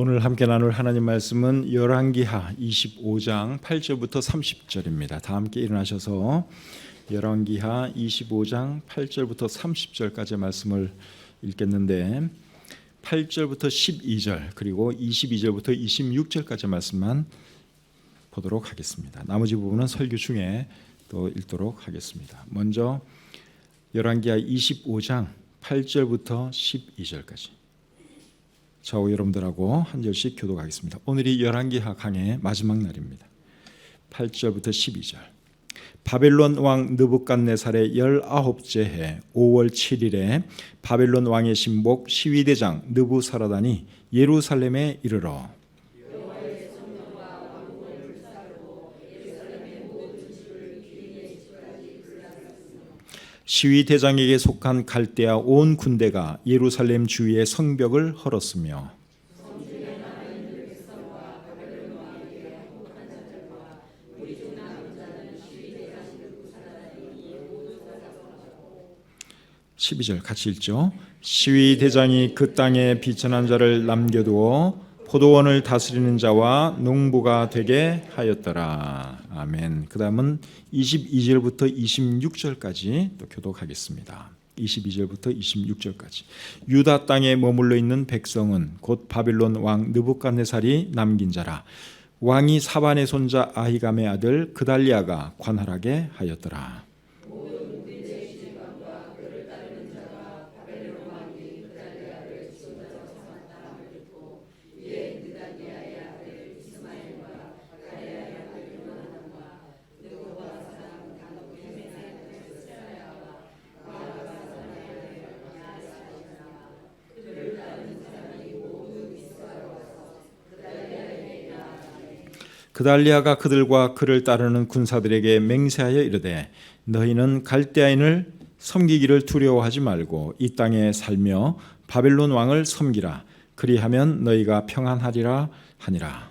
오늘 함께 나눌 하나님 말씀은 열왕기하 25장 8절부터 30절입니다. 다 함께 일어나셔서 열왕기하 25장 8절부터 30절까지의 말씀을 읽겠는데 8절부터 12절 그리고 22절부터 26절까지의 말씀만 보도록 하겠습니다. 나머지 부분은 설교 중에 또 읽도록 하겠습니다. 먼저 열왕기하 25장 8절부터 12절까지 저와 여러분들하고 한 절씩 교독하겠습니다. 오늘이 열왕기하 강의 마지막 날입니다. 8절부터 12절. 바벨론 왕 느부갓네살의 19째 해 5월 7일에 바벨론 왕의 신복 시위대장 느부사라단이 예루살렘에 이르러 시위대장에게 속한 갈대아 온 군대가 예루살렘 주위의 성벽을 헐었으며 (12절) 같이 읽죠. 시위대장이 그 땅에 비천한 자를 남겨두어 포도원을 다스리는 자와 농부가 되게 하였더라. 아멘. 그 다음은 22절부터 26절까지 또 교독하겠습니다. 22절부터 26절까지. 유다 땅에 머물러 있는 백성은 곧 바빌론 왕 느부갓네살이 남긴 자라. 왕이 사반의 손자 아히감의 아들 그달리아가 관할하게 하였더라. 그달리아가 그들과 그를 따르는 군사들에게 맹세하여 이르되 너희는 갈대아인을 섬기기를 두려워하지 말고 이 땅에 살며 바벨론 왕을 섬기라. 그리하면 너희가 평안하리라 하니라.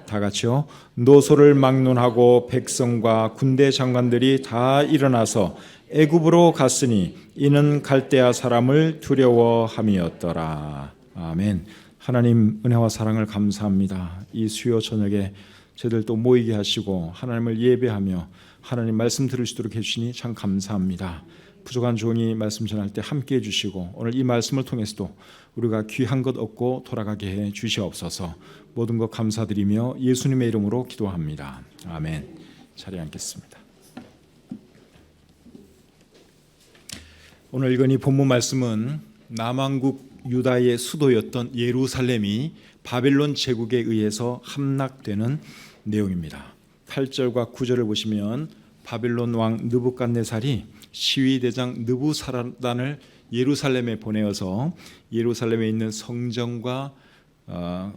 다 같이요. 노소를 막론하고 백성과 군대 장관들이 다 일어나서 애굽으로 갔으니 이는 갈대아 사람을 두려워함이었더라. 아멘. 하나님 은혜와 사랑을 감사합니다. 이 수요 저녁에 저희들 또 모이게 하시고 하나님을 예배하며 하나님 말씀 들을 수 있도록 해주시니 참 감사합니다. 부족한 종이 말씀 전할 때 함께 해주시고 오늘 이 말씀을 통해서도 우리가 귀한 것 얻고 돌아가게 해 주시옵소서. 모든 것 감사드리며 예수님의 이름으로 기도합니다. 아멘. 자리에 앉겠습니다. 오늘 읽은 이 본문 말씀은 남왕국 유다의 수도였던 예루살렘이 바벨론 제국에 의해서 함락되는 내용입니다. 8절과 9절을 보시면 바벨론 왕 느부갓네살이 시위대장 느부사라단을 예루살렘에 보내어서 예루살렘에 있는 성전과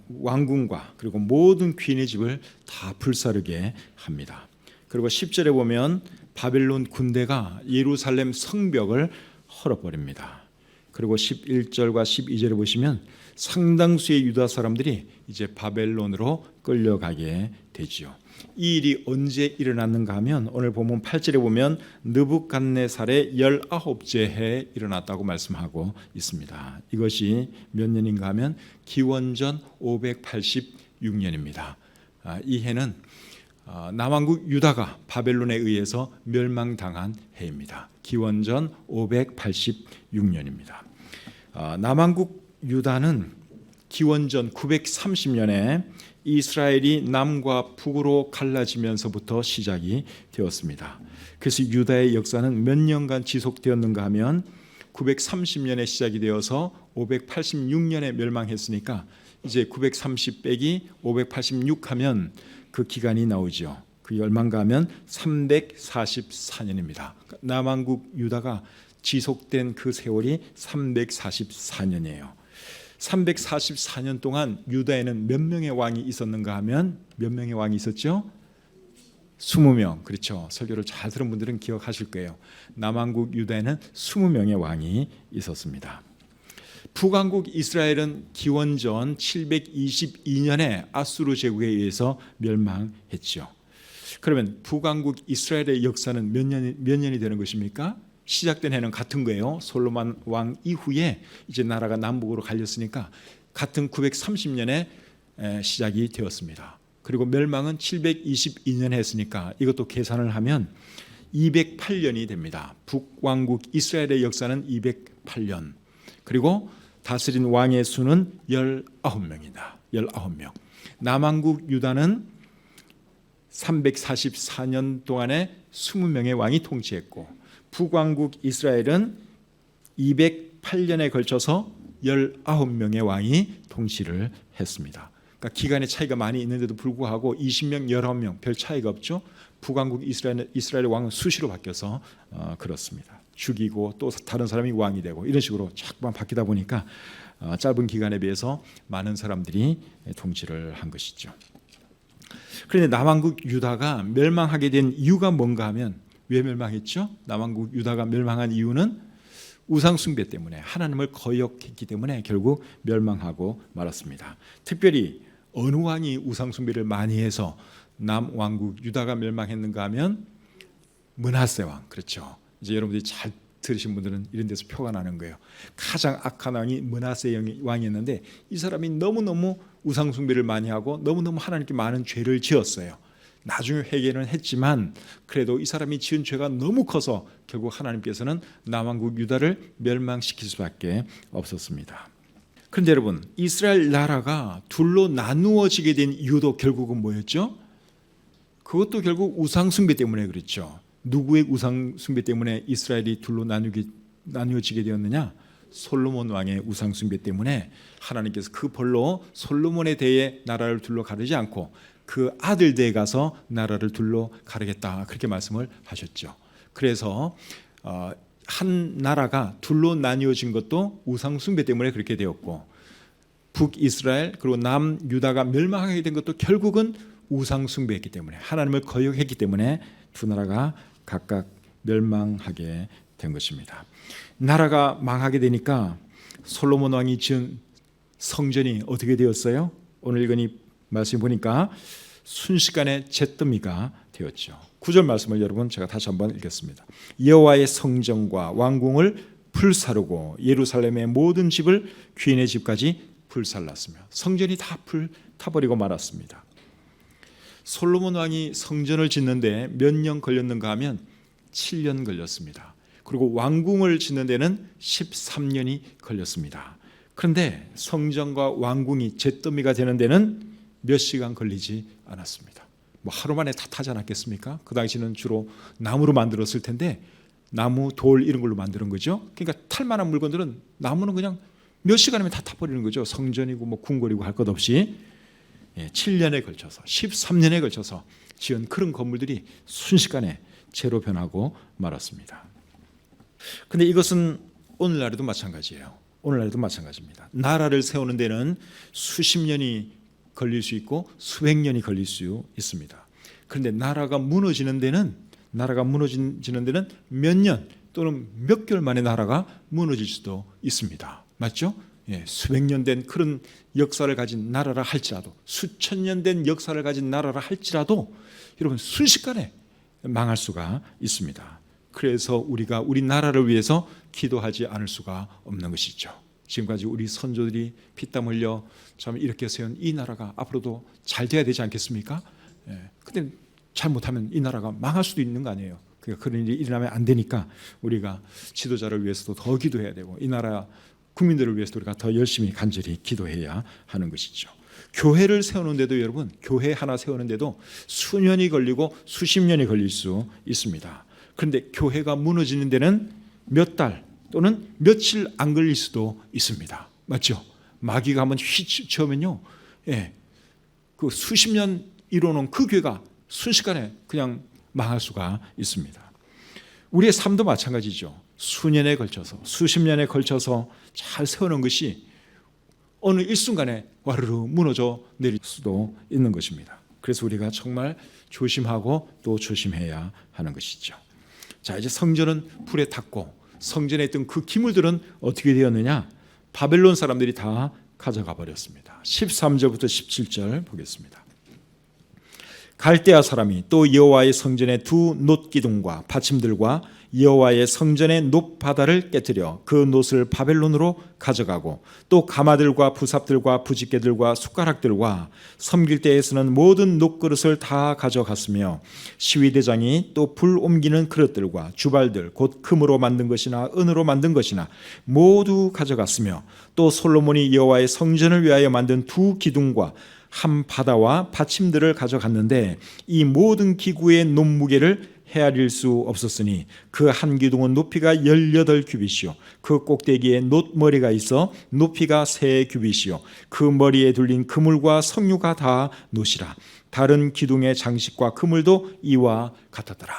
왕궁과 그리고 모든 귀인의 집을 다 불사르게 합니다. 그리고 10절에 보면 바벨론 군대가 예루살렘 성벽을 헐어버립니다. 그리고 11절과 12절에 보시면 상당수의 유다 사람들이 이제 바벨론으로 끌려가게 되지요. 이 일이 언제 일어났는가 하면 오늘 본문 8절에 보면 느부갓네살의 19째 해에 일어났다고 말씀하고 있습니다. 이것이 몇 년인가 하면 기원전 586년입니다. 이 해는 남왕국 유다가 바벨론에 의해서 멸망당한 해입니다. 기원전 586년입니다. 남왕국 유다는 기원전 930년에 이스라엘이 남과 북으로 갈라지면서부터 시작이 되었습니다. 그래서 유다의 역사는 몇 년간 지속되었는가 하면 930년에 시작이 되어서 586년에 멸망했으니까 이제 930 빼기 586 하면 그 기간이 나오죠. 그게 얼마인가 하면 344년입니다. 남왕국 유다가 지속된 그 세월이 344년이에요. 344년 동안 유다에는 몇 명의 왕이 있었는가 하면 몇 명의 왕이 있었죠? 20명. 그렇죠. 설교를 잘 들은 분들은 기억하실 거예요. 남왕국 유다에는 20명의 왕이 있었습니다. 북왕국 이스라엘은 기원전 722년에 아수르 제국에 의해서 멸망했죠. 그러면 북왕국 이스라엘의 역사는 몇 년이 되는 것입니까? 시작된 해는 같은 거예요. 솔로몬 왕 이후에 이제 나라가 남북으로 갈렸으니까 같은 930년에 시작이 되었습니다. 그리고 멸망은 722년에 했으니까 이것도 계산을 하면 208년이 됩니다. 북왕국 이스라엘의 역사는 208년. 그리고 다스린 왕의 수는 19명이다. 19명. 남왕국 유다는 344년 동안에 20명의 왕이 통치했고 북왕국 이스라엘은 208년에 걸쳐서 19명의 왕이 통치를 했습니다. 그러니까 기간의 차이가 많이 있는데도 불구하고 20명, 19명 별 차이가 없죠. 북왕국 이스라엘의 왕은 수시로 바뀌어서 그렇습니다. 죽이고 또 다른 사람이 왕이 되고 이런 식으로 자꾸만 바뀌다 보니까 짧은 기간에 비해서 많은 사람들이 통치를 한 것이죠. 그런데 남왕국 유다가 멸망하게 된 이유가 뭔가 하면 왜 멸망했죠? 남왕국 유다가 멸망한 이유는 우상 숭배 때문에 하나님을 거역했기 때문에 결국 멸망하고 말았습니다. 특별히 어느 왕이 우상 숭배를 많이 해서 남왕국 유다가 멸망했는가 하면 므낫세 왕. 그렇죠. 이제 여러분들이 잘 들으신 분들은 이런 데서 표가 나는 거예요. 가장 악한 왕이 므낫세 왕이었는데 이 사람이 너무너무 우상 숭배를 많이 하고 너무너무 하나님께 많은 죄를 지었어요. 나중에 회개는 했지만 그래도 이 사람이 지은 죄가 너무 커서 결국 하나님께서는 남왕국 유다를 멸망시킬 수밖에 없었습니다. 그런데 여러분, 이스라엘 나라가 둘로 나누어지게 된 이유도 결국은 뭐였죠? 그것도 결국 우상 숭배 때문에 그랬죠. 누구의 우상 숭배 때문에 이스라엘이 둘로 나누어지게 되었느냐? 솔로몬 왕의 우상 숭배 때문에 하나님께서 그 벌로 솔로몬에 대해 나라를 둘로 가르지 않고 그 아들대에 가서 나라를 둘로 가르겠다, 그렇게 말씀을 하셨죠. 그래서 한 나라가 둘로 나뉘어진 것도 우상 숭배 때문에 그렇게 되었고 북이스라엘 그리고 남유다가 멸망하게 된 것도 결국은 우상 숭배했기 때문에 하나님을 거역했기 때문에 두 나라가 각각 멸망하게 된 것입니다. 나라가 망하게 되니까 솔로몬 왕이 지은 성전이 어떻게 되었어요? 오늘 읽은 이 말씀 보니까 순식간에 잿더미가 되었죠. 9절 말씀을 여러분 제가 다시 한번 읽겠습니다. 여호와의 성전과 왕궁을 불사르고 예루살렘의 모든 집을 귀인의 집까지 불살랐으며 성전이 다 불타버리고 말았습니다. 솔로몬 왕이 성전을 짓는데 몇 년 걸렸는가 하면 7년 걸렸습니다. 그리고 왕궁을 짓는 데는 13년이 걸렸습니다. 그런데 성전과 왕궁이 잿더미가 되는 데는 몇 시간 걸리지 않았습니다. 뭐 하루 만에 다 타지 않았겠습니까? 그 당시는 주로 나무로 만들었을 텐데 나무, 돌 이런 걸로 만드는 거죠. 그러니까 탈만한 물건들은 나무는 그냥 몇 시간이면 다 타버리는 거죠. 성전이고 뭐 궁궐이고 할 것 없이 7년에 걸쳐서 13년에 걸쳐서 지은 그런 건물들이 순식간에 재로 변하고 말았습니다. 그런데 이것은 오늘날에도 마찬가지예요. 오늘날에도 마찬가지입니다. 나라를 세우는 데는 수십 년이 걸릴 수 있고 수백 년이 걸릴 수 있습니다. 그런데 나라가 무너지는 데는 몇 년 또는 몇 개월 만에 나라가 무너질 수도 있습니다. 맞죠? 수백 년 된 그런 역사를 가진 나라라 할지라도 수천 년 된 역사를 가진 나라라 할지라도 여러분 순식간에 망할 수가 있습니다. 그래서 우리가 우리 나라를 위해서 기도하지 않을 수가 없는 것이죠. 지금까지 우리 선조들이 피땀 흘려 참 이렇게 세운 이 나라가 앞으로도 잘 돼야 되지 않겠습니까? 근데 잘못하면 이 나라가 망할 수도 있는 거 아니에요. 그러니까 그런 일이 일어나면 안 되니까 우리가 지도자를 위해서도 더 기도해야 되고 이 나라 국민들을 위해서도 우리가 더 열심히 간절히 기도해야 하는 것이죠. 교회를 세우는데도 여러분, 교회 하나 세우는데도 수년이 걸리고 수십 년이 걸릴 수 있습니다. 그런데 교회가 무너지는 데는 몇 달 또는 며칠 안 걸릴 수도 있습니다. 맞죠? 마귀가 한번 휘치면요, 그 수십 년 이뤄놓은 그 교회가 순식간에 그냥 망할 수가 있습니다. 우리의 삶도 마찬가지죠. 수년에 걸쳐서 수십 년에 걸쳐서 잘 세우는 것이 어느 일순간에 와르르 무너져 내릴 수도 있는 것입니다. 그래서 우리가 정말 조심하고 또 조심해야 하는 것이죠. 자, 이제 성전은 불에 탔고 성전에 있던 그 기물들은 어떻게 되었느냐? 바벨론 사람들이 다 가져가 버렸습니다. 13절부터 17절 보겠습니다. 갈대아 사람이 또 여호와의 성전의 두 놋기둥과 받침들과 여호와의 성전의 놋바다를 깨뜨려 그 놋을 바벨론으로 가져가고 또 가마들과 부삽들과 부집개들과 숟가락들과 섬길 때에 쓰는 모든 놋그릇을 다 가져갔으며 시위대장이 또 불 옮기는 그릇들과 주발들 곧 금으로 만든 것이나 은으로 만든 것이나 모두 가져갔으며 또 솔로몬이 여호와의 성전을 위하여 만든 두 기둥과 한 바다와 받침들을 가져갔는데 이 모든 기구의 놋무게를 헤아릴 수 없었으니 그 한 기둥은 높이가 18규빗이요 그 꼭대기에 놋머리가 있어 높이가 3규빗이요 그 머리에 둘린 그물과 석류가 다 놋이라. 다른 기둥의 장식과 그물도 이와 같았더라.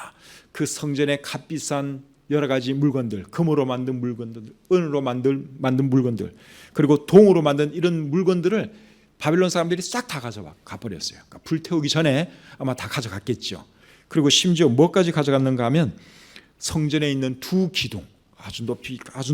그 성전의 값비싼 여러 가지 물건들, 금으로 만든 물건들, 은으로 만든 물건들, 그리고 동으로 만든 이런 물건들을 바벨론 사람들이 싹 다 가져가 버렸어요. 그러니까 불태우기 전에 아마 다 가져갔겠죠. 그리고 심지어 뭐까지 가져갔는가 하면 성전에 있는 두 기둥, 아주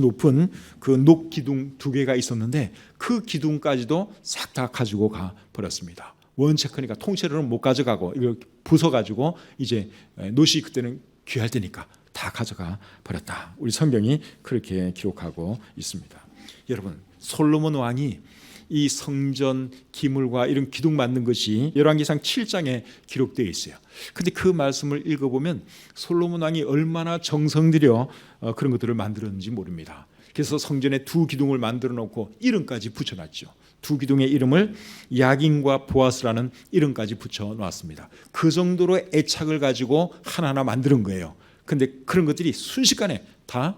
높은 그 녹기둥 2개가 있었는데 그 기둥까지도 싹 다 가지고 가 버렸습니다. 원체 크니까 통째로는 못 가져가고 이걸 부숴가지고 이제 놋이 그때는 귀할 때니까 다 가져가 버렸다. 우리 성경이 그렇게 기록하고 있습니다. 여러분, 솔로몬 왕이 이 성전 기물과 이런 기둥 만든 것이 열왕기상 7장에 기록되어 있어요. 근데 그 말씀을 읽어보면 솔로몬 왕이 얼마나 정성 들여 그런 것들을 만들었는지 모릅니다. 그래서 성전에 두 기둥을 만들어 놓고 이름까지 붙여놨죠. 두 기둥의 이름을 야긴과 보아스라는 이름까지 붙여놨습니다. 그 정도로 애착을 가지고 하나하나 만드는 거예요. 근데 그런 것들이 순식간에 다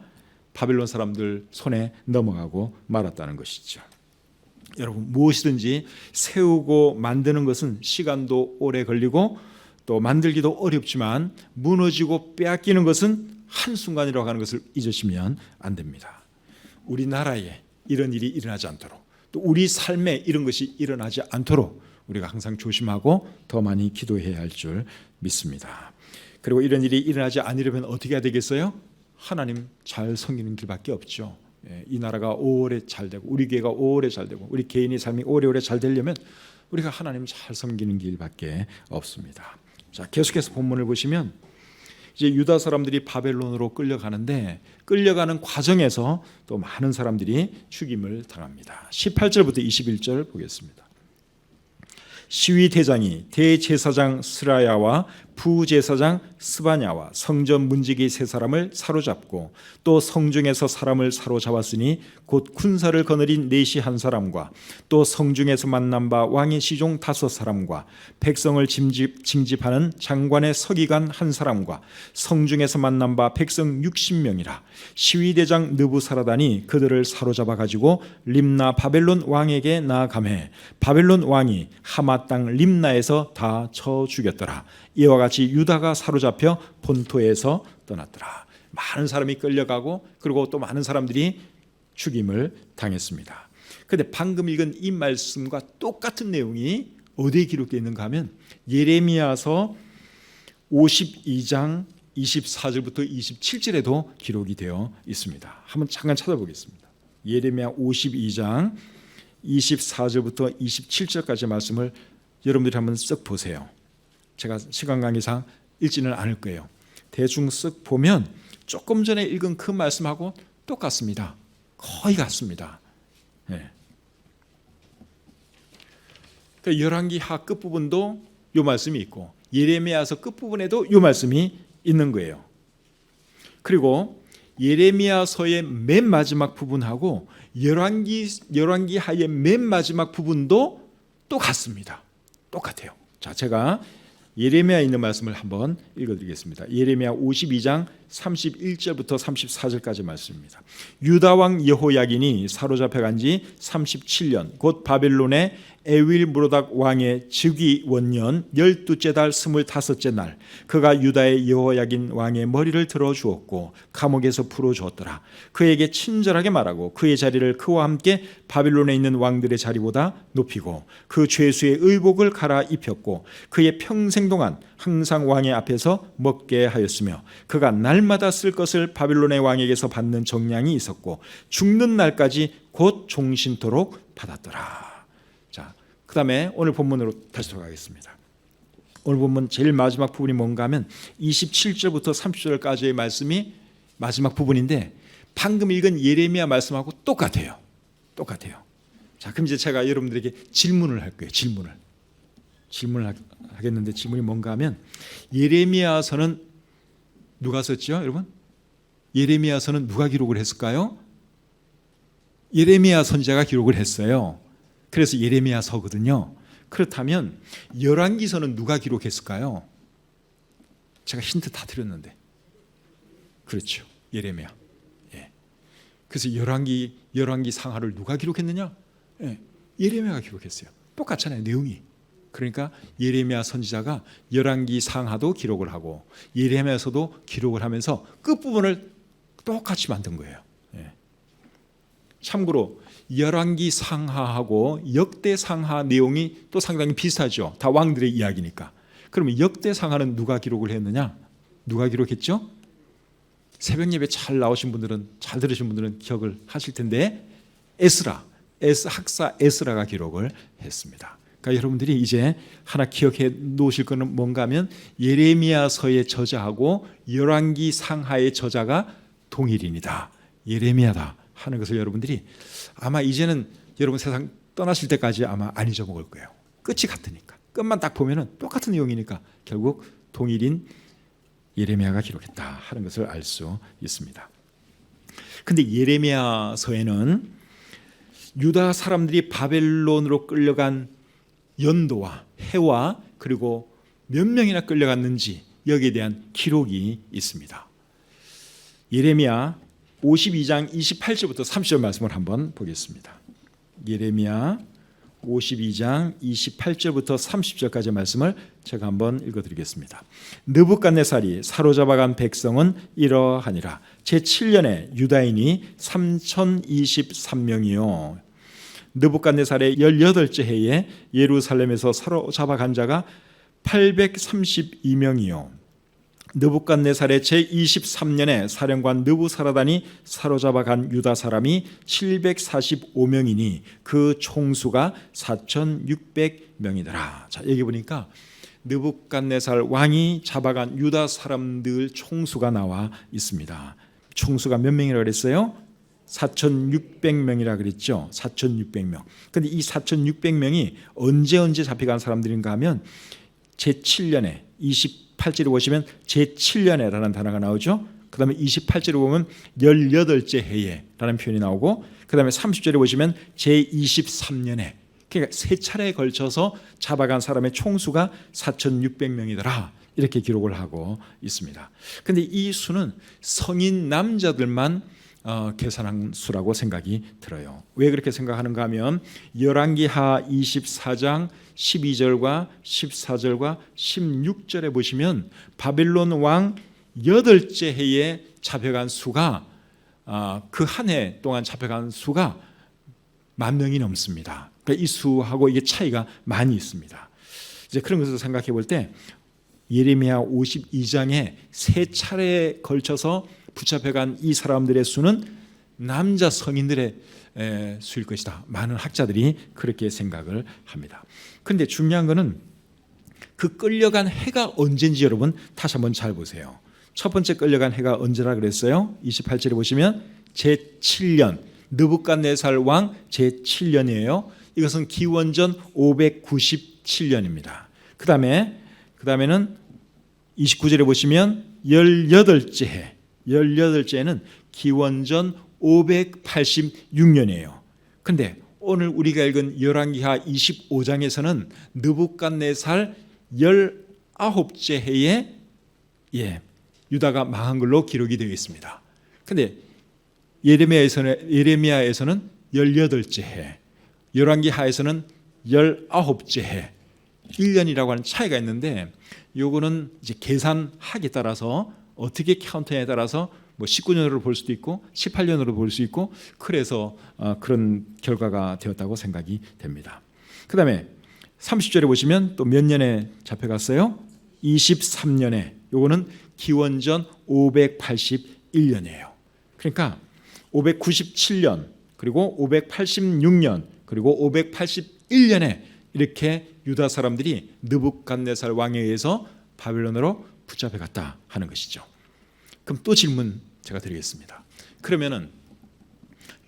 바벨론 사람들 손에 넘어가고 말았다는 것이죠. 여러분, 무엇이든지 세우고 만드는 것은 시간도 오래 걸리고 또 만들기도 어렵지만 무너지고 빼앗기는 것은 한순간이라고 하는 것을 잊으시면 안 됩니다. 우리나라에 이런 일이 일어나지 않도록 또 우리 삶에 이런 것이 일어나지 않도록 우리가 항상 조심하고 더 많이 기도해야 할 줄 믿습니다. 그리고 이런 일이 일어나지 않으려면 어떻게 해야 되겠어요? 하나님 잘 섬기는 길밖에 없죠. 이 나라가 오래 잘 되고 우리 교회가 오래 잘 되고 우리 개인의 삶이 오래오래 잘 되려면 우리가 하나님 잘 섬기는 길밖에 없습니다. 자, 계속해서 본문을 보시면 이제 유다 사람들이 바벨론으로 끌려가는데 끌려가는 과정에서 또 많은 사람들이 죽임을 당합니다. 18절부터 21절 보겠습니다. 시위 대장이 대제사장 스라야와 부제사장 스바냐와 성전 문지기 3사람을 사로잡고 또 성중에서 사람을 사로잡았으니 곧 군사를 거느린 내시 1사람과 또 성중에서 만난 바 왕의 시종 5사람과 백성을 징집하는 장관의 서기관 1사람과 성중에서 만난 바 백성 60명이라. 시위대장 느부사라단이 그들을 사로잡아 가지고 림나 바벨론 왕에게 나아가매 바벨론 왕이 하마 땅 림나에서 다 쳐 죽였더라. 이와 같이 유다가 사로잡혀 본토에서 떠났더라. 많은 사람이 끌려가고 그리고 또 많은 사람들이 죽임을 당했습니다. 그런데 방금 읽은 이 말씀과 똑같은 내용이 어디에 기록되어 있는가 하면 예레미야서 52장 24절부터 27절에도 기록이 되어 있습니다. 한번 잠깐 찾아보겠습니다. 예레미야 52장 24절부터 27절까지 말씀을 여러분들이 한번 쓱 보세요. 제가 시간 관계상 읽지는 않을 거예요. 대충 쓱 보면 조금 전에 읽은 그 말씀하고 똑같습니다. 거의 같습니다. 네. 그러니까 열왕기하 끝부분도 이 말씀이 있고 예레미야서 끝부분에도 이 말씀이 있는 거예요. 그리고 예레미야서의 맨 마지막 부분하고 열왕기하의 맨 마지막 부분도 또 같습니다. 똑같아요. 자, 제가 예레미야에 있는 말씀을 한번 읽어드리겠습니다. 예레미야 52장 31절부터 34절까지 말씀입니다. 유다 왕 여호야긴이 사로잡혀간 지 37년 곧 바벨론의 에윌무로닥 왕의 즉위 원년 12째 달 25째 날 그가 유다의 여호야긴 왕의 머리를 들어주었고 감옥에서 풀어주었더라. 그에게 친절하게 말하고 그의 자리를 그와 함께 바빌론에 있는 왕들의 자리보다 높이고 그 죄수의 의복을 갈아입혔고 그의 평생 동안 항상 왕의 앞에서 먹게 하였으며 그가 날마다 쓸 것을 바빌론의 왕에게서 받는 정량이 있었고 죽는 날까지 곧 종신토록 받았더라. 자, 그 다음에 오늘 본문으로 다시 돌아가겠습니다. 오늘 본문 제일 마지막 부분이 뭔가 하면 27절부터 30절까지의 말씀이 마지막 부분인데 방금 읽은 예레미야 말씀하고 똑같아요. 자, 그럼 이제 제가 여러분들에게 질문을 할 거예요. 질문을 하겠는데 질문이 뭔가 하면 예레미야서는 누가 썼죠, 여러분? 예레미야서는 누가 기록을 했을까요? 예레미야 선지자가 기록을 했어요. 그래서 예레미야서거든요. 그렇다면 열왕기서는 누가 기록했을까요? 제가 힌트 다 드렸는데. 그렇죠. 예레미야. 예. 그래서 열왕기 상하를 누가 기록했느냐? 예. 예레미야가 기록했어요. 똑같잖아요, 내용이. 그러니까 예레미야 선지자가 열왕기 상하도 기록을 하고 예레미야서도 기록을 하면서 끝부분을 똑같이 만든 거예요. 예. 참고로 열왕기 상하하고 역대 상하 내용이 또 상당히 비슷하죠. 다 왕들의 이야기니까. 그러면 역대 상하는 누가 기록을 했느냐? 누가 기록했죠? 새벽 예배 잘 나오신 분들은, 잘 들으신 분들은 기억을 하실 텐데 학사 에스라가 기록을 했습니다. 그러니까 여러분들이 이제 하나 기억해 놓으실 거는 뭔가 하면 예레미야서의 저자하고 열왕기 상하의 저자가 동일인이다. 예레미야다 하는 것을 여러분들이 아마 이제는 여러분 세상 떠나실 때까지 아마 안 잊어먹을 거예요. 끝이 같으니까. 끝만 딱 보면은 똑같은 내용이니까 결국 동일인 예레미야가 기록했다 하는 것을 알 수 있습니다. 근데 예레미야서에는 유다 사람들이 바벨론으로 끌려간 연도와 해와 그리고 몇 명이나 끌려갔는지 여기에 대한 기록이 있습니다. 예레미야 52장 28절부터 30절 말씀을 한번 보겠습니다. 예레미야 52장 28절부터 30절까지 말씀을 제가 한번 읽어드리겠습니다. 느부갓네살이 사로잡아간 백성은 이러하니라. 제7년에 유다인이 3023명이요. 느부갓네살의 18째 해에 예루살렘에서 사로잡아간 자가 832명이요. 느부갓네살의 제23년에 사령관 느부사라단이 사로잡아간 유다 사람이 745명이니 그 총수가 4600명이더라. 자, 여기 보니까 느부갓네살 왕이 잡아간 유다 사람들 총수가 나와 있습니다. 총수가 몇 명이라고 그랬어요? 4600명이라 그랬죠. 4600명. 근데 이 4600명이 언제 잡혀간 사람들인가 하면 제7년에 28절에 보시면 제7년에라는 단어가 나오죠. 그 다음에 28절에 보면 18째 해에 라는 표현이 나오고 그 다음에 30절에 보시면 제23년에 그러니까 세 차례에 걸쳐서 잡아간 사람의 총수가 4600명이더라. 이렇게 기록을 하고 있습니다. 그런데 이 수는 성인 남자들만 계산한 수라고 생각이 들어요. 왜 그렇게 생각하는가 하면 열왕기하 24장 12절과 14절과 16절에 보시면 바벨론 왕 8째 해에 잡혀간 수가 그 한 해 동안 잡혀간 수가 10,000명이 넘습니다. 그러니까 이 수하고 이게 차이가 많이 있습니다. 이제 그런 것을 생각해 볼 때 예레미야 52장에 세 차례에 걸쳐서 붙잡혀간 이 사람들의 수는 남자 성인들의 수일 것이다. 많은 학자들이 그렇게 생각을 합니다. 그런데 중요한 것은 그 끌려간 해가 언제인지 여러분 다시 한번 잘 보세요. 첫 번째 끌려간 해가 언제라 그랬어요? 28절에 보시면 제7년 느부갓네살 왕 제7년이에요. 이것은 기원전 597년입니다. 그 다음에는 29절에 보시면 18째 해 18째는 기원전 586년이에요. 근데 오늘 우리가 읽은 열왕기하 25장에서는 느부갓네살 19째 해에 유다가 망한 걸로 기록이 되어 있습니다. 근데 예레미야에서는 18째 해, 열왕기하에서는 19째 해, 1년이라고 하는 차이가 있는데, 요거는 이제 계산하기에 따라서 어떻게 카운트에 따라서 뭐 19년으로 볼 수도 있고 18년으로 볼 수 있고, 그래서 그런 결과가 되었다고 생각이 됩니다. 그 다음에 30절에 보시면 또 몇 년에 잡혀갔어요? 23년에. 요거는 기원전 581년이에요. 그러니까 597년, 그리고 586년, 그리고 581년에 이렇게 유다 사람들이 느부갓네살 왕에 의해서 바벨론으로 붙잡혀갔다 하는 것이죠. 그럼 또 질문 제가 드리겠습니다. 그러면은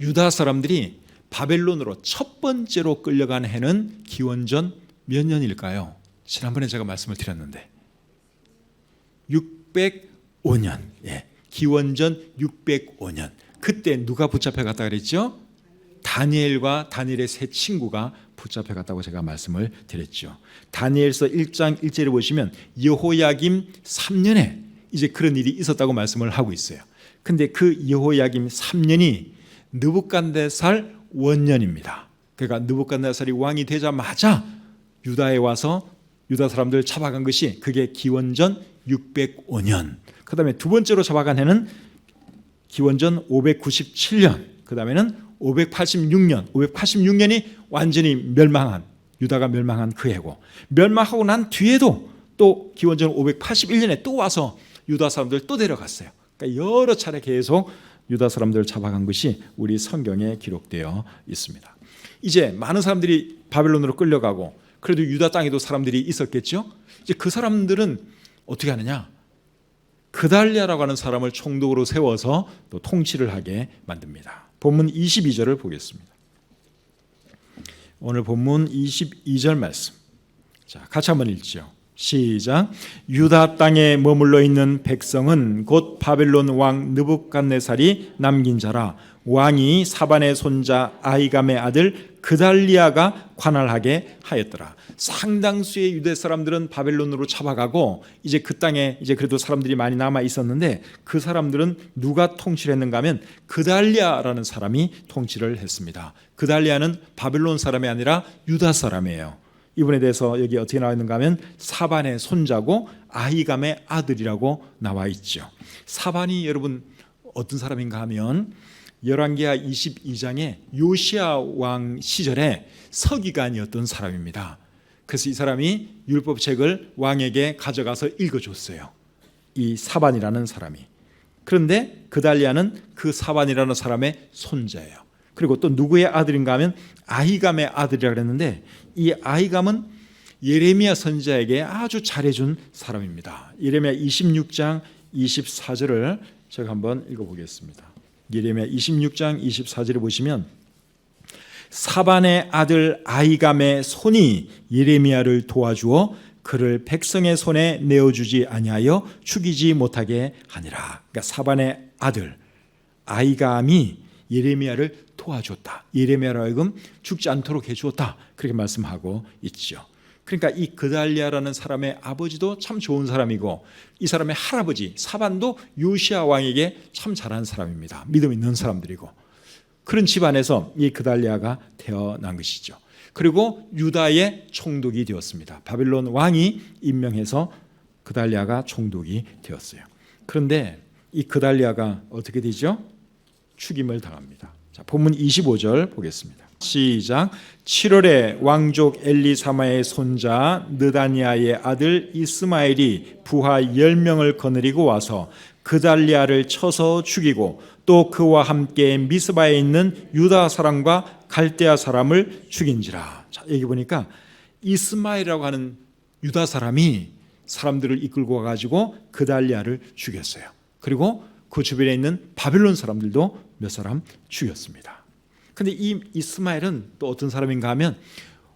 유다 사람들이 바벨론으로 첫 번째로 끌려간 해는 기원전 몇 년일까요? 지난번에 제가 말씀을 드렸는데 605년. 예, 기원전 605년. 그때 누가 붙잡혀갔다 그랬죠? 다니엘과 다니엘의 세 친구가 붙잡혀갔다고 제가 말씀을 드렸죠. 다니엘서 1장 1절에 보시면 여호야김 3년에 이제 그런 일이 있었다고 말씀을 하고 있어요. 근데 그 여호야김 3년이 느부갓네살 원년입니다. 그러니까 느부갓네살이 왕이 되자마자 유다에 와서 유다 사람들 잡아간 것이 그게 기원전 605년. 그 다음에 두 번째로 잡아간 해는 기원전 597년. 그 다음에는 586년. 586년이 완전히 멸망한, 유다가 멸망한 그 해고, 멸망하고 난 뒤에도 또 기원전 581년에 또 와서 유다 사람들 또 데려갔어요. 그러니까 여러 차례 계속 유다 사람들을 잡아간 것이 우리 성경에 기록되어 있습니다. 이제 많은 사람들이 바벨론으로 끌려가고, 그래도 유다 땅에도 사람들이 있었겠죠. 이제 그 사람들은 어떻게 하느냐? 그달리아라고 하는 사람을 총독으로 세워서 또 통치를 하게 만듭니다. 본문 22절을 보겠습니다. 오늘 본문 22절 말씀. 자, 같이 한번 읽죠. 시작. 유다 땅에 머물러 있는 백성은 곧 바벨론 왕 느부갓네살이 남긴 자라. 왕이 사반의 손자 아히감의 아들 그달리아가 관할하게 하였더라. 상당수의 유대 사람들은 바벨론으로 잡아가고, 이제 그 땅에 이제 그래도 사람들이 많이 남아 있었는데, 그 사람들은 누가 통치를 했는가 하면 그달리아라는 사람이 통치를 했습니다. 그달리아는 바벨론 사람이 아니라 유다 사람이에요. 이분에 대해서 여기 어떻게 나와 있는가 하면 사반의 손자고 아히감의 아들이라고 나와 있죠. 사반이 여러분 어떤 사람인가 하면 열왕기하 22장에 요시야 왕 시절에 서기관이었던 사람입니다. 그래서 이 사람이 율법책을 왕에게 가져가서 읽어줬어요. 이 사반이라는 사람이. 그런데 그달리아는 그 사반이라는 사람의 손자예요. 그리고 또 누구의 아들인가 하면 아히감의 아들이라고 그랬는데, 이 아히감은 예레미야 선지자에게 아주 잘해준 사람입니다. 예레미야 26장 24절을 제가 한번 읽어보겠습니다. 예레미야 26장 24절에 보시면 사반의 아들 아히감의 손이 예레미야를 도와주어 그를 백성의 손에 내어주지 아니하여 죽이지 못하게 하니라. 그러니까 사반의 아들 아히감이 예레미야를 도와줬다. 예레미야로 하여금 죽지 않도록 해주었다. 그렇게 말씀하고 있죠. 그러니까 이 그달리아라는 사람의 아버지도 참 좋은 사람이고, 이 사람의 할아버지 사반도 요시야 왕에게 참 잘한 사람입니다. 믿음 있는 사람들이고, 그런 집안에서 이 그달리아가 태어난 것이죠. 그리고 유다의 총독이 되었습니다. 바벨론 왕이 임명해서 그달리아가 총독이 되었어요. 그런데 이 그달리아가 어떻게 되죠? 죽임을 당합니다. 자, 본문 25절 보겠습니다. 시작. 7월에 왕족 엘리사마의 손자 느다니아의 아들 이스마엘이 부하 10명을 거느리고 와서 그달리아를 쳐서 죽이고, 또 그와 함께 미스바에 있는 유다 사람과 갈대아 사람을 죽인지라. 자, 여기 보니까 이스마엘이라고 하는 유다 사람이 사람들을 이끌고 와가지고 그달리아를 죽였어요. 그리고 그 주변에 있는 바벨론 사람들도 몇 사람 죽였습니다. 근데 이 이스마엘은 또 어떤 사람인가 하면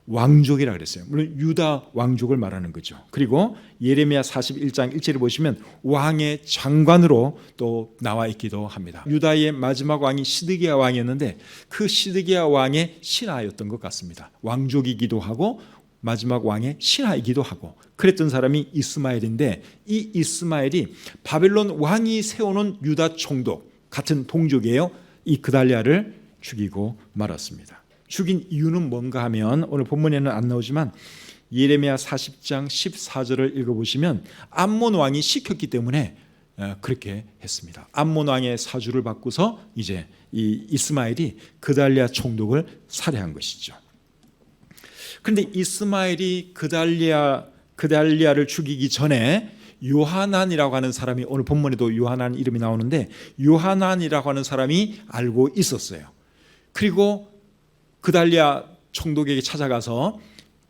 왕족이라 그랬어요. 물론 유다 왕족을 말하는 거죠. 그리고 예레미야 41장 1절에 보시면 왕의 장관으로 또 나와 있기도 합니다. 유다의 마지막 왕이 시드기야 왕이었는데 그 시드기야 왕의 신하였던 것 같습니다. 왕족이기도 하고 마지막 왕의 신하이기도 하고 그랬던 사람이 이스마엘인데, 이 이스마엘이 바벨론 왕이 세워놓은 유다 총독 같은 동족이에요. 이 그달리아를 죽이고 말았습니다. 죽인 이유는 뭔가 하면 오늘 본문에는 안 나오지만 예레미야 40장 14절을 읽어보시면 암몬 왕이 시켰기 때문에 그렇게 했습니다. 암몬 왕의 사주를 받고서 이제 이 이스마엘이 그달리아 총독을 살해한 것이죠. 그런데 이스마엘이 그달리아를 죽이기 전에 요하난이라고 하는 사람이, 오늘 본문에도 요하난 이름이 나오는데 요하난이라고 하는 사람이 알고 있었어요. 그리고 그달리아 총독에게 찾아가서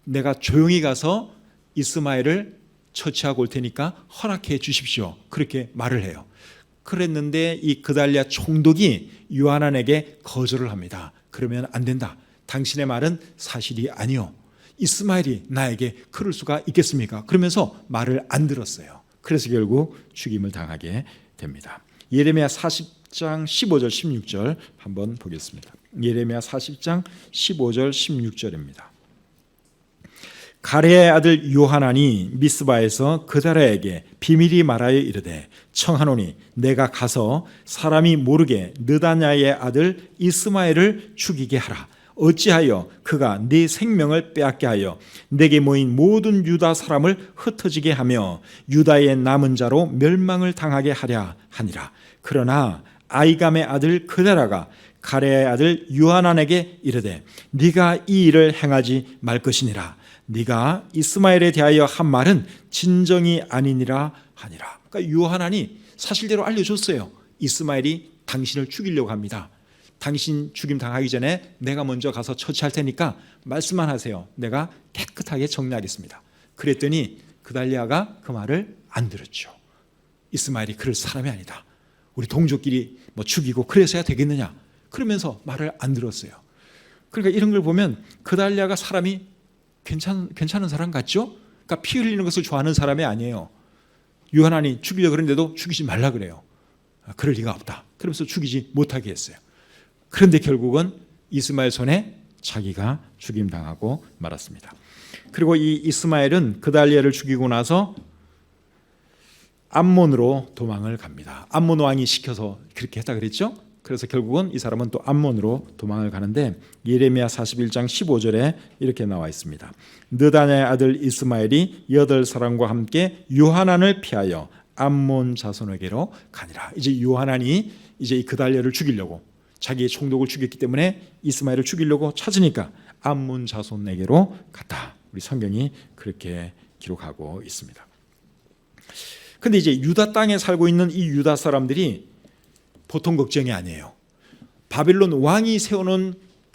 내가 조용히 가서 이스마엘을 처치하고 올 테니까 허락해 주십시오, 그렇게 말을 해요. 그랬는데 이 그달리아 총독이 요하난에게 거절을 합니다. 그러면 안 된다. 당신의 말은 사실이 아니요. 이스마엘이 나에게 그럴 수가 있겠습니까? 그러면서 말을 안 들었어요. 그래서 결국 죽임을 당하게 됩니다. 예레미야 40장 15절 16절 한번 보겠습니다. 예레미야 40장 15절 16절입니다. 가레의 아들 요하난이 미스바에서 그달리아에게 비밀이 말하여 이르되 청하노니 내가 가서 사람이 모르게 느다냐의 아들 이스마엘을 죽이게 하라. 어찌하여 그가 네 생명을 빼앗게 하여 내게 모인 모든 유다 사람을 흩어지게 하며 유다의 남은 자로 멸망을 당하게 하랴 하니라. 그러나 아이감의 아들 그달리아가 가레의 아들 요하난에게 이르되 네가 이 일을 행하지 말 것이니라. 네가 이스마엘에 대하여 한 말은 진정이 아니니라 하니라. 그러니까 요하난이 사실대로 알려줬어요. 이스마엘이 당신을 죽이려고 합니다. 당신 죽임 당하기 전에 내가 먼저 가서 처치할 테니까 말씀만 하세요. 내가 깨끗하게 정리하겠습니다. 그랬더니 그달리아가 그 말을 안 들었죠. 이스마엘이 그럴 사람이 아니다. 우리 동족끼리 뭐 죽이고 그래서야 되겠느냐, 그러면서 말을 안 들었어요. 그러니까 이런 걸 보면 그달리아가 사람이 괜찮은 사람 같죠? 그러니까 피 흘리는 것을 좋아하는 사람이 아니에요. 요하난이 죽이려고 그랬는데도 죽이지 말라 그래요. 그럴 리가 없다. 그러면서 죽이지 못하게 했어요. 그런데 결국은 이스마엘 손에 자기가 죽임당하고 말았습니다. 그리고 이 이스마엘은 그달리아를 죽이고 나서 암몬으로 도망을 갑니다. 암몬 왕이 시켜서 그렇게 했다 그랬죠? 그래서 결국은 이 사람은 또 암몬으로 도망을 가는데 예레미야 41장 15절에 이렇게 나와 있습니다. 느다냐의 아들 이스마엘이 8사람과 함께 요하난을 피하여 암몬 자손에게로 가니라. 이제 요하난이 이제 이 그달리아를 죽이려고, 자기의 총독을 죽였기 때문에 이스마엘을 죽이려고 찾으니까 암몬 자손에게로 갔다. 우리 성경이 그렇게 기록하고 있습니다. 근데 이제 유다 땅에 살고 있는 이 유다 사람들이 보통 걱정이 아니에요. 바벨론 왕이 세우는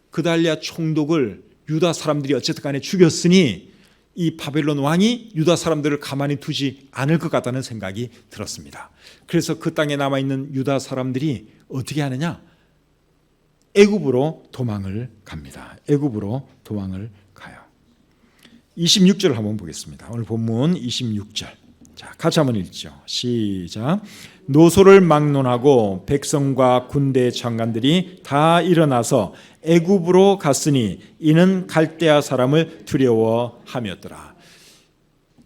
그달리아 총독을 유다 사람들이 어쨌든 간에 죽였으니 이 바벨론 왕이 유다 사람들을 가만히 두지 않을 것 같다는 생각이 들었습니다. 그래서 그 땅에 남아있는 유다 사람들이 어떻게 하느냐? 애굽으로 도망을 갑니다. 애굽으로 도망을 가요. 26절 한번 보겠습니다. 오늘 본문 26절. 자, 같이 한번 읽죠. 시작. 노소를 막론하고 백성과 군대 장관들이 다 일어나서 애굽으로 갔으니 이는 갈대아 사람을 두려워함이었더라.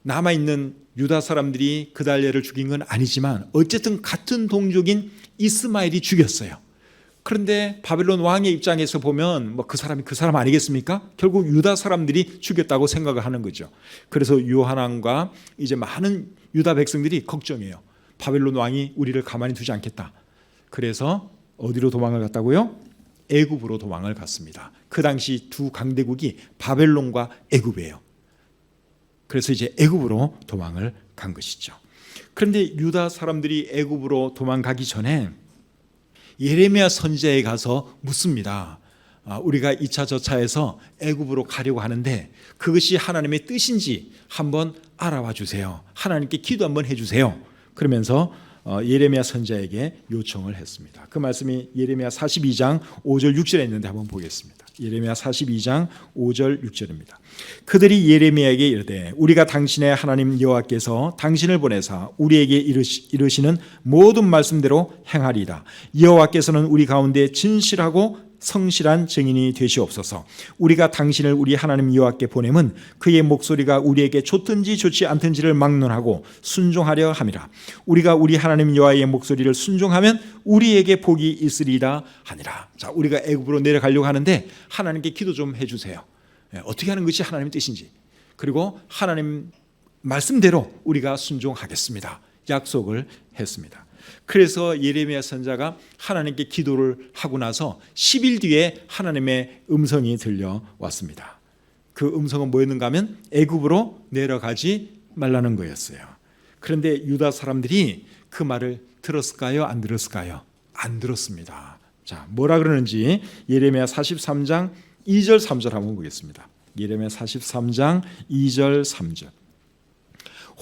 남아있는 유다 사람들이 그달리아를 죽인 건 아니지만 어쨌든 같은 동족인 이스마엘이 죽였어요. 그런데 바벨론 왕의 입장에서 보면 뭐 그 사람이 그 사람 아니겠습니까? 결국 유다 사람들이 죽였다고 생각을 하는 거죠. 그래서 요하난과 이제 많은 유다 백성들이 걱정해요. 바벨론 왕이 우리를 가만히 두지 않겠다. 그래서 어디로 도망을 갔다고요? 애굽으로 도망을 갔습니다. 그 당시 두 강대국이 바벨론과 애굽이에요. 그래서 이제 애굽으로 도망을 간 것이죠. 그런데 유다 사람들이 애굽으로 도망가기 전에 예레미야 선지자에 가서 묻습니다. 우리가 2차 저차에서 애굽으로 가려고 하는데 그것이 하나님의 뜻인지 한번 알아봐 주세요. 하나님께 기도 한번 해주세요. 그러면서 예레미야 선지자에게 요청을 했습니다. 그 말씀이 예레미야 42장 5절 6절에 있는데 한번 보겠습니다. 예레미야 42장 5절 6절입니다. 그들이 예레미야에게 이르되 우리가 당신의 하나님 여호와께서 당신을 보내사 우리에게 이르시는 모든 말씀대로 행하리이다. 여호와께서는 우리 가운데 진실하고 성실한 증인이 되시옵소서. 우리가 당신을 우리 하나님 여호와께 보내면 그의 목소리가 우리에게 좋든지 좋지 않든지를 막론하고 순종하려 함이라. 우리가 우리 하나님 여호와의 목소리를 순종하면 우리에게 복이 있으리라 하니라. 자, 우리가 애굽으로 내려가려고 하는데 하나님께 기도 좀 해주세요. 어떻게 하는 것이 하나님의 뜻인지, 그리고 하나님 말씀대로 우리가 순종하겠습니다. 약속을 했습니다. 그래서 예레미야 선지자가 하나님께 기도를 하고 나서 10일 뒤에 하나님의 음성이 들려왔습니다. 그 음성은 뭐였는가 하면 애굽으로 내려가지 말라는 거였어요. 그런데 유다 사람들이 그 말을 들었을까요? 안 들었을까요? 안 들었습니다. 자, 뭐라 그러는지 예레미야 43장 2절 3절 한번 보겠습니다. 예레미야 43장 2절 3절.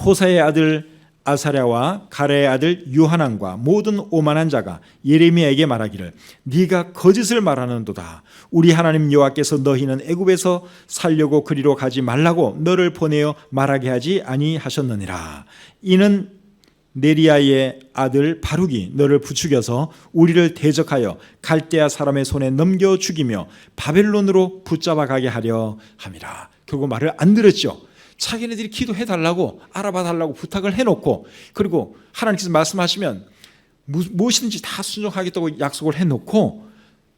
호사의 아들 아사랴와 가레의 아들 요하난과 모든 오만한 자가 예레미야에게 말하기를 네가 거짓을 말하는도다. 우리 하나님 여호와께서 너희는 애굽에서 살려고 그리로 가지 말라고 너를 보내어 말하게 하지 아니하셨느니라. 이는 네리야의 아들 바룩이 너를 부추겨서 우리를 대적하여 갈대아 사람의 손에 넘겨 죽이며 바벨론으로 붙잡아 가게 하려 함이라. 결국 말을 안 들었죠. 자기네들이 기도해달라고 알아봐달라고 부탁을 해놓고, 그리고 하나님께서 말씀하시면 무엇이든지 다 순종하겠다고 약속을 해놓고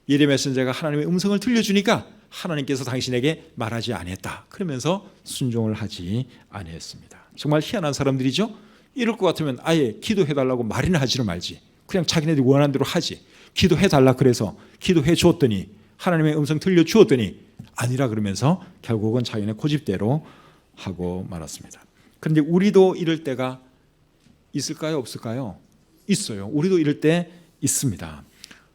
예레미야 선지자가 하나님의 음성을 들려주니까 하나님께서 당신에게 말하지 아니했다 그러면서 순종을 하지 아니했습니다. 정말 희한한 사람들이죠. 이럴 것 같으면 아예 기도해달라고 말이나 하지를 말지, 그냥 자기네들이 원하는 대로 하지. 기도해달라 그래서 기도해 주었더니, 하나님의 음성 들려주었더니 아니라 그러면서 결국은 자기네 고집대로 하고 말았습니다. 그런데 우리도 이럴 때가 있을까요? 없을까요? 있어요. 우리도 이럴 때 있습니다.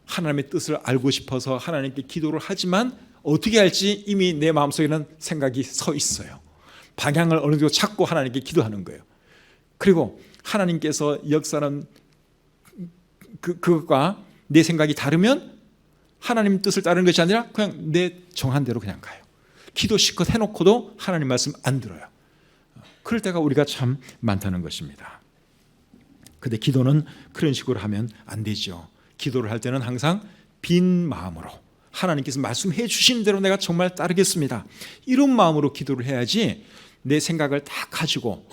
하나님의 뜻을 알고 싶어서 하나님께 기도를 하지만 어떻게 할지 이미 내 마음속에는 생각이 서 있어요. 방향을 어느 정도 찾고 하나님께 기도하는 거예요. 그리고 하나님께서 역사는 그것과 내 생각이 다르면 하나님 뜻을 따르는 것이 아니라 그냥 내 정한 대로 그냥 가요. 기도 실컷 해놓고도 하나님 말씀 안 들어요. 그럴 때가 우리가 참 많다는 것입니다. 그런데 기도는 그런 식으로 하면 안 되죠. 기도를 할 때는 항상 빈 마음으로, 하나님께서 말씀해 주신 대로 내가 정말 따르겠습니다, 이런 마음으로 기도를 해야지 내 생각을 다 가지고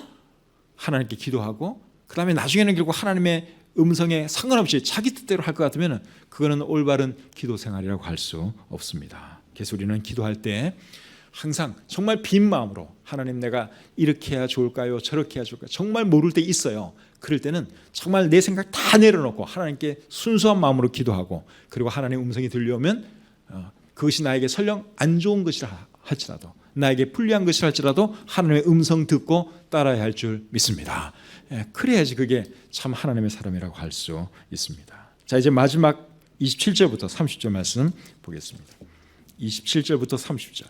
하나님께 기도하고 그 다음에 나중에는 결국 하나님의 음성에 상관없이 자기 뜻대로 할 것 같으면 그거는 올바른 기도 생활이라고 할 수 없습니다. 그래서 우리는 기도할 때 항상 정말 빈 마음으로, 하나님 내가 이렇게 해야 좋을까요? 저렇게 해야 좋을까요? 정말 모를 때 있어요. 그럴 때는 정말 내 생각 다 내려놓고 하나님께 순수한 마음으로 기도하고, 그리고 하나님의 음성이 들려오면 그것이 나에게 설령 안 좋은 것이라 할지라도, 나에게 불리한 것이라 할지라도 하나님의 음성 듣고 따라야 할 줄 믿습니다. 그래야지 그게 참 하나님의 사람이라고 할 수 있습니다. 자, 이제 마지막 27절부터 30절 말씀 보겠습니다. 27절부터 30절.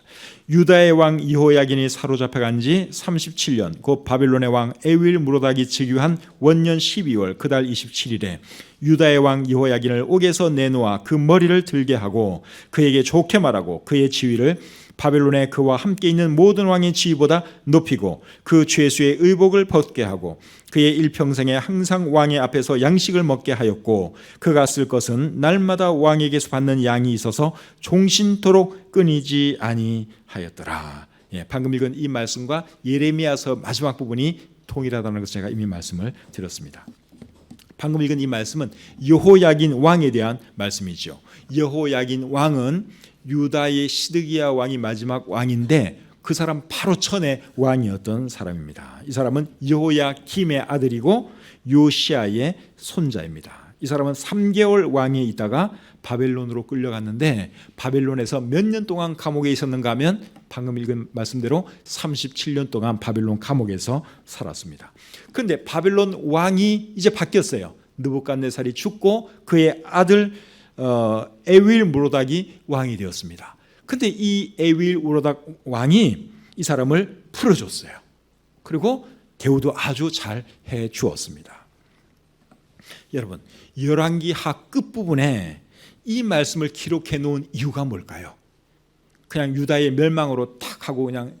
유다의 왕 여호야긴이 사로잡혀간 지 37년, 곧 바벨론의 왕 에윌 무로닥이 즉위한 원년 12월 그달 27일에 유다의 왕 여호야긴을 옥에서 내놓아 그 머리를 들게 하고 그에게 좋게 말하고 그의 지위를 바벨론에 그와 함께 있는 모든 왕의 지위보다 높이고 그 죄수의 의복을 벗게 하고 그의 일평생에 항상 왕의 앞에서 양식을 먹게 하였고 그가 쓸 것은 날마다 왕에게서 받는 양이 있어서 종신토록 끊이지 아니하였더라. 방금 읽은 이 말씀과 예레미야서 마지막 부분이 동일하다는 것을 제가 이미 말씀을 드렸습니다. 방금 읽은 이 말씀은 여호야긴 왕에 대한 말씀이죠. 여호야긴 왕은 유다의 시드기야 왕이 마지막 왕인데 그 사람 바로 전에 왕이었던 사람입니다. 이 사람은 여호야김의 아들이고 요시아의 손자입니다. 이 사람은 3개월 왕에 있다가 바벨론으로 끌려갔는데 바벨론에서 몇 년 동안 감옥에 있었는가 하면 방금 읽은 말씀대로 37년 동안 바벨론 감옥에서 살았습니다. 그런데 바벨론 왕이 이제 바뀌었어요. 느부갓네살이 죽고 그의 아들 에윌 무로닥이 왕이 되었습니다. 그런데 이 에윌 무로닥 왕이 이 사람을 풀어줬어요. 그리고 대우도 아주 잘 해주었습니다. 여러분, 열왕기하 끝부분에 이 말씀을 기록해 놓은 이유가 뭘까요? 그냥 유다의 멸망으로 탁 하고 그냥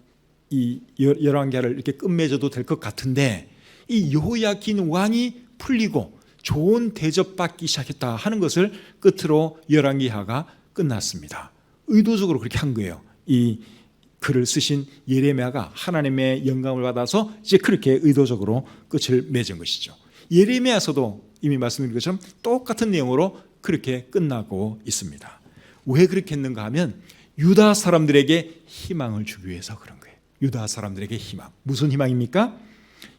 이 열왕기하를 이렇게 끝맺어도 될 것 같은데 이 여호야긴 왕이 풀리고 좋은 대접받기 시작했다 하는 것을 끝으로 열왕기하가 끝났습니다. 의도적으로 그렇게 한 거예요. 이 글을 쓰신 예레미야가 하나님의 영감을 받아서 이제 그렇게 의도적으로 끝을 맺은 것이죠. 예레미야서도 이미 말씀드린 것처럼 똑같은 내용으로 그렇게 끝나고 있습니다. 왜 그렇게 했는가 하면 유다 사람들에게 희망을 주기 위해서 그런 거예요. 유다 사람들에게 희망. 무슨 희망입니까?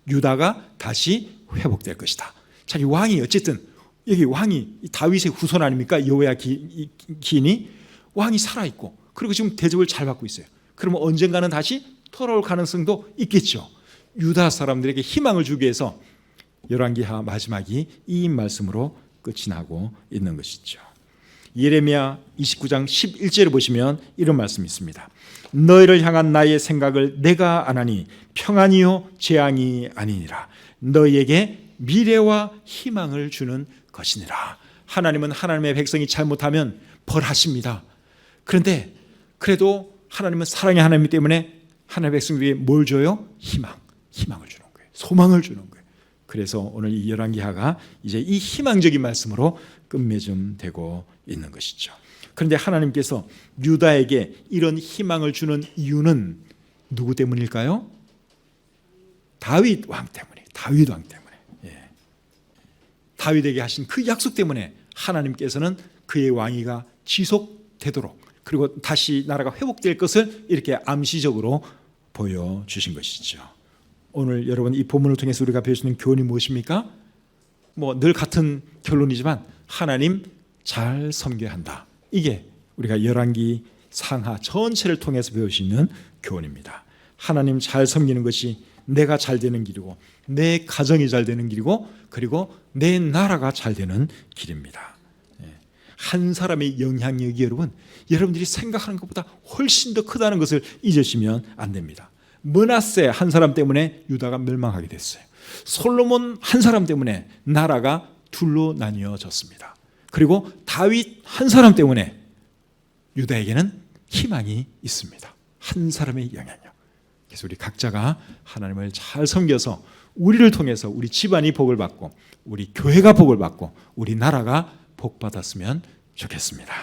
유다가 다시 회복될 것이다. 자기 왕이 어쨌든 여기 왕이 다윗의 후손 아닙니까? 여호야긴이 왕이 살아있고 그리고 지금 대접을 잘 받고 있어요. 그러면 언젠가는 다시 돌아올 가능성도 있겠죠. 유다 사람들에게 희망을 주기 위해서 열왕기하 마지막이 이 말씀으로 끝이 나고 있는 것이죠. 예레미야 29장 11절을 보시면 이런 말씀이 있습니다. 너희를 향한 나의 생각을 내가 아나니 평안이요 재앙이 아니니라. 너희에게 미래와 희망을 주는 것이니라. 하나님은 하나님의 백성이 잘못하면 벌하십니다. 그런데 그래도 하나님은 사랑의 하나님이기 때문에 하나님의 백성들에게 뭘 줘요? 희망을 주는 거예요. 소망을 주는 거예요. 그래서 오늘 이 열왕기하가 이제 이 희망적인 말씀으로 끝맺음되고 있는 것이죠. 그런데 하나님께서 유다에게 이런 희망을 주는 이유는 누구 때문일까요? 다윗 왕 때문에. 다윗에게 하신 그 약속 때문에 하나님께서는 그의 왕위가 지속되도록 그리고 다시 나라가 회복될 것을 이렇게 암시적으로 보여주신 것이죠. 오늘 여러분 이 본문을 통해서 우리가 배울 수 있는 교훈이 무엇입니까? 늘 같은 결론이지만 하나님 잘 섬겨야 한다. 이게 우리가 열왕기 상하 전체를 통해서 배울 수 있는 교훈입니다. 하나님 잘 섬기는 것이 내가 잘 되는 길이고 내 가정이 잘 되는 길이고 그리고 내 나라가 잘 되는 길입니다. 한 사람의 영향력이 여러분들이 생각하는 것보다 훨씬 더 크다는 것을 잊으시면 안 됩니다. 므낫세 한 사람 때문에 유다가 멸망하게 됐어요. 솔로몬 한 사람 때문에 나라가 둘로 나뉘어졌습니다. 그리고 다윗 한 사람 때문에 유다에게는 희망이 있습니다. 한 사람의 영향력. 그래서 우리 각자가 하나님을 잘 섬겨서 우리를 통해서 우리 집안이 복을 받고 우리 교회가 복을 받고 우리 나라가 복 받았으면 좋겠습니다.